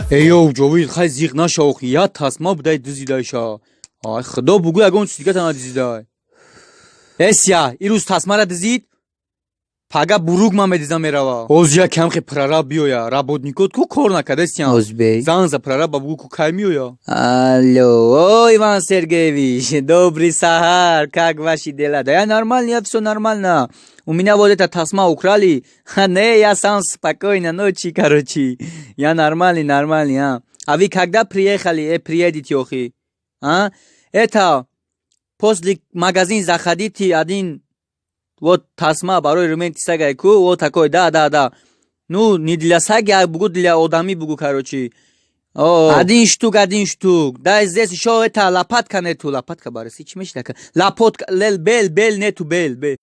Эй, Човид, хай зиқ нашаух, я тасма будай дизидайша. Ай, худо бугу ягон чига тана дизидай. Эся, ирус тасмара дизид? Пага буруг ма медиза мерава. Озя камхи прара биоя, работникот ку кор накадесян. Озбек. Занза прара бабугу ку кай миоя. Алло, ой, Иван Сергеевич, добрый сахар, как ваши дела? Да я нормально, все нормально. У меня вот эта тасма украли. Не, я сам спокойно, ночи, короче. Я нормальный, а. А вы когда приехали, приедете, охи? А? Это, после магазин заходите, один, вот тасма, барой ремонт сагайку, вот такой, да. Ну, не для саги, а бугу для одами бугу, короче. О, один штук. Да, здесь еще это лопатка нету, лопатка, барыс, ичмеш така. Лопатка, бел нету, бел.